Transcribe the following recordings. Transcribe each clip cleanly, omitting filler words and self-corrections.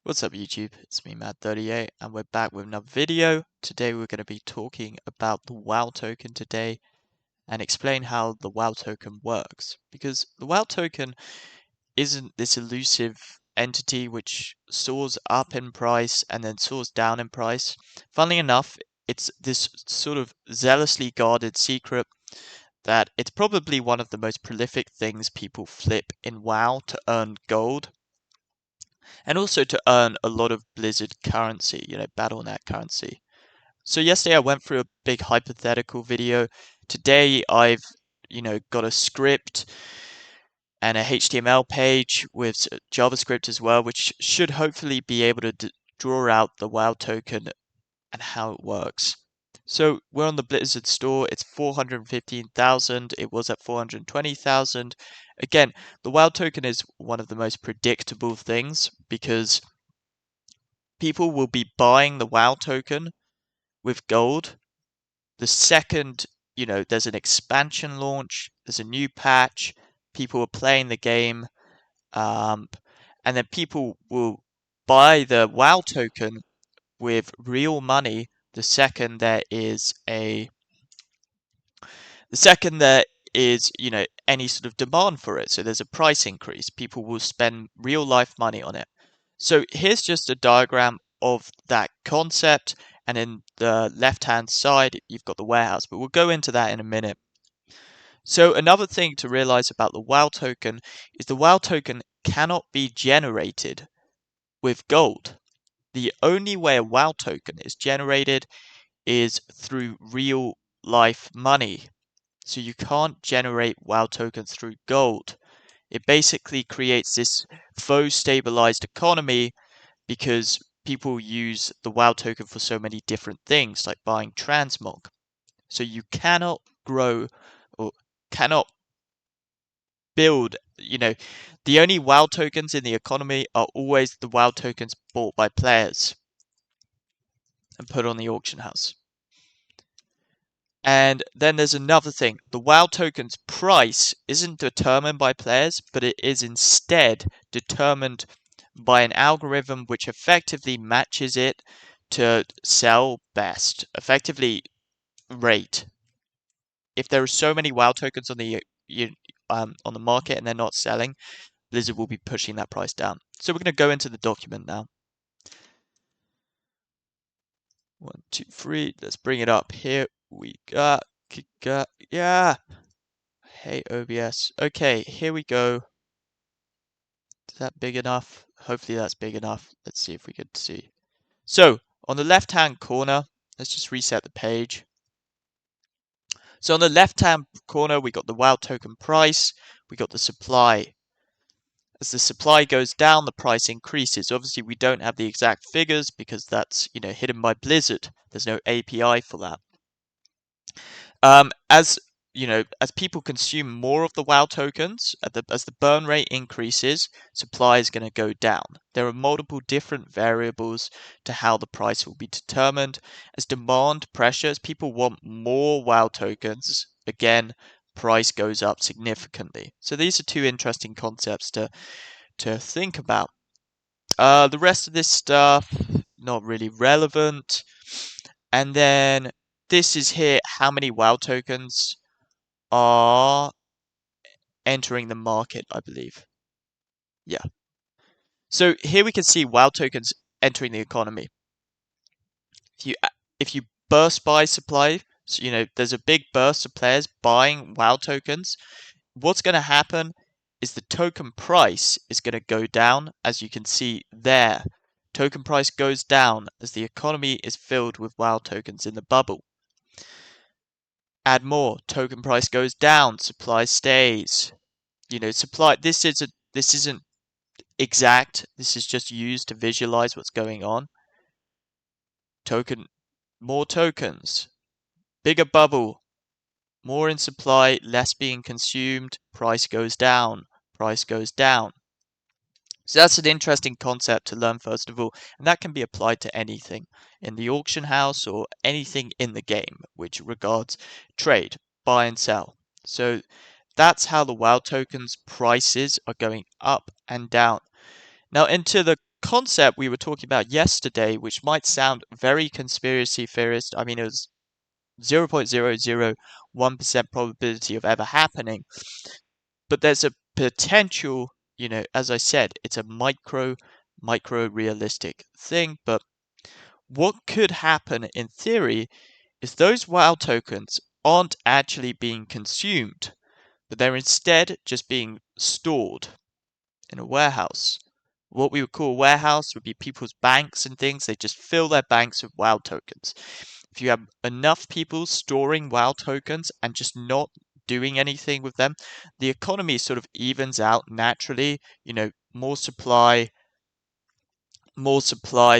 What's up YouTube? It's me Mad38 and we're back with another video. Today we're going to be talking about the WoW token today and explain how the WoW token works. Because the WoW token isn't this elusive entity which soars up in price and then soars down in price. Funnily enough, it's this sort of zealously guarded secret that it's probably one of the most prolific things people flip in WoW to earn gold. And also to earn a lot of Blizzard currency, Battle.net currency. So yesterday I went through a big hypothetical video. Today I've, got a script and a HTML page with JavaScript as well, which should hopefully be able to draw out the WoW token and how it works. So we're on the Blizzard store. It's 415,000. It was at 420,000. Again, the WoW token is one of the most predictable things because people will be buying the WoW token with gold the second, there's an expansion launch, there's a new patch, people are playing the game, and then people will buy the WoW token with real money the second there is any sort of demand for it. So there's a price increase. People will spend real life money on it. So here's just a diagram of that concept. And in the left-hand side, you've got the warehouse, but we'll go into that in a minute. So another thing to realize about the WoW token is the WoW token cannot be generated with gold. The only way a WoW token is generated is through real life money. So you can't generate WoW tokens through gold. It basically creates this faux stabilized economy because people use the WoW token for so many different things, like buying transmog. So you cannot grow or cannot build, the only WoW tokens in the economy are always the WoW tokens bought by players and put on the auction house. And then there's another thing. The WoW token's price isn't determined by players, but it is instead determined by an algorithm which effectively matches it to sell best, effectively rate. If there are so many WoW tokens on the market and they're not selling, Blizzard will be pushing that price down. So we're going to go into the document now. 1, 2, 3. Let's bring it up. Here we go. Yeah. Hey, OBS. Okay, here we go. Is that big enough? Hopefully that's big enough. Let's see if we can see. So, on the left-hand corner, let's just reset the page. So on the left-hand corner, we got the WoW token price. We got the supply. As the supply goes down, the price increases. Obviously, we don't have the exact figures because that's, hidden by Blizzard. There's no API for that. As people consume more of the WoW tokens, as the burn rate increases, supply is going to go down. There are multiple different variables to how the price will be determined. As demand pressures, people want more WoW tokens. Again, price goes up significantly. So these are two interesting concepts to think about. The rest of this stuff, not really relevant. And then this is here how many WoW tokens are entering the market, I believe. Yeah. So here we can see WoW tokens entering the economy. If you burst buy supply, so, there's a big burst of players buying WoW tokens. What's going to happen is the token price is going to go down, as you can see there. Token price goes down as the economy is filled with WoW tokens in the bubble. Add more, token price goes down, supply stays. Supply. This isn't exact. This is just used to visualize what's going on. More tokens, bigger bubble, more in supply, less being consumed. Price goes down. Price goes down. So that's an interesting concept to learn first of all, and that can be applied to anything in the auction house or anything in the game which regards trade, buy and sell. So that's how the WoW tokens prices are going up and down. Now into the concept we were talking about yesterday, which might sound very conspiracy theorist. I mean, it was 0.001% probability of ever happening, but there's a potential, as I said, it's a micro realistic thing. But what could happen in theory is those WoW tokens aren't actually being consumed, but they're instead just being stored in a warehouse. What we would call a warehouse would be people's banks and things. They just fill their banks with WoW tokens. If you have enough people storing WoW tokens and just not doing anything with them, the economy sort of evens out naturally. More supply,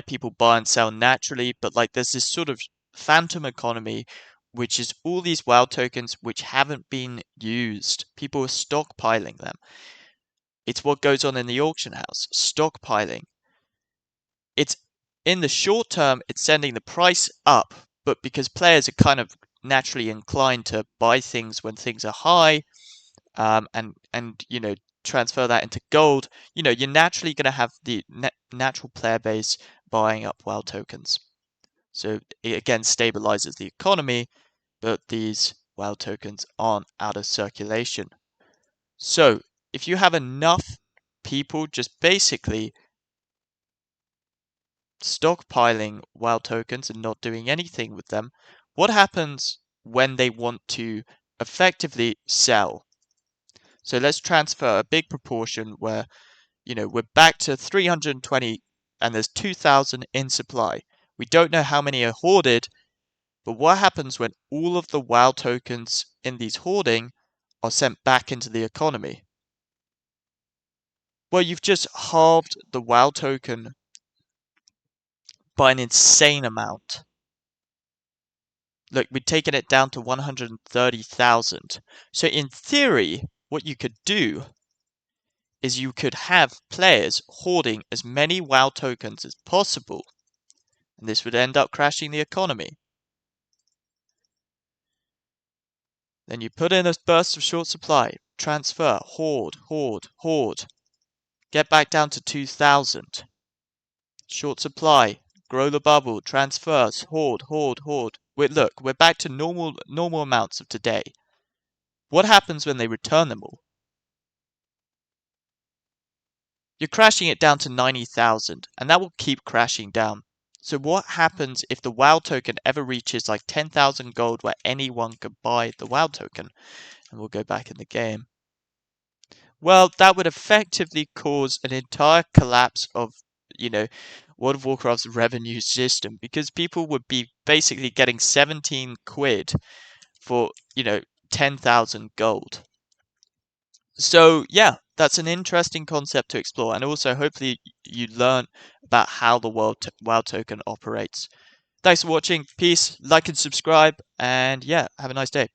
people buy and sell naturally, but like there's this sort of phantom economy, which is all these WoW tokens which haven't been used. People are stockpiling them. It's what goes on in the auction house, stockpiling. It's in the short term, it's sending the price up, but because players are kind of naturally inclined to buy things when things are high, and transfer that into gold, you're naturally going to have the natural player base buying up WoW tokens. So it again stabilizes the economy, but these WoW tokens aren't out of circulation. So if you have enough people just basically stockpiling WoW tokens and not doing anything with them, what happens when they want to effectively sell? So let's transfer a big proportion where, we're back to 320 and there's 2,000 in supply. We don't know how many are hoarded, but what happens when all of the WoW tokens in these hoarding are sent back into the economy? Well, you've just halved the WoW token by an insane amount. Look, we've taken it down to 130,000. So in theory, what you could do is you could have players hoarding as many WoW tokens as possible, and this would end up crashing the economy. Then you put in a burst of short supply, transfer, hoard, hoard, hoard, get back down to 2,000. Short supply, grow the bubble, transfers, hoard, hoard, hoard. Look, we're back to normal amounts of today. What happens when they return them all? You're crashing it down to 90,000, and that will keep crashing down. So what happens if the WoW token ever reaches like 10,000 gold where anyone could buy the WoW token? And we'll go back in the game. Well, that would effectively cause an entire collapse of, World of Warcraft's revenue system, because people would be basically getting 17 quid for, 10,000 gold. So yeah, that's an interesting concept to explore, and also hopefully you learn about how the WoW token operates. Thanks for watching. Peace. Like and subscribe, and yeah, have a nice day.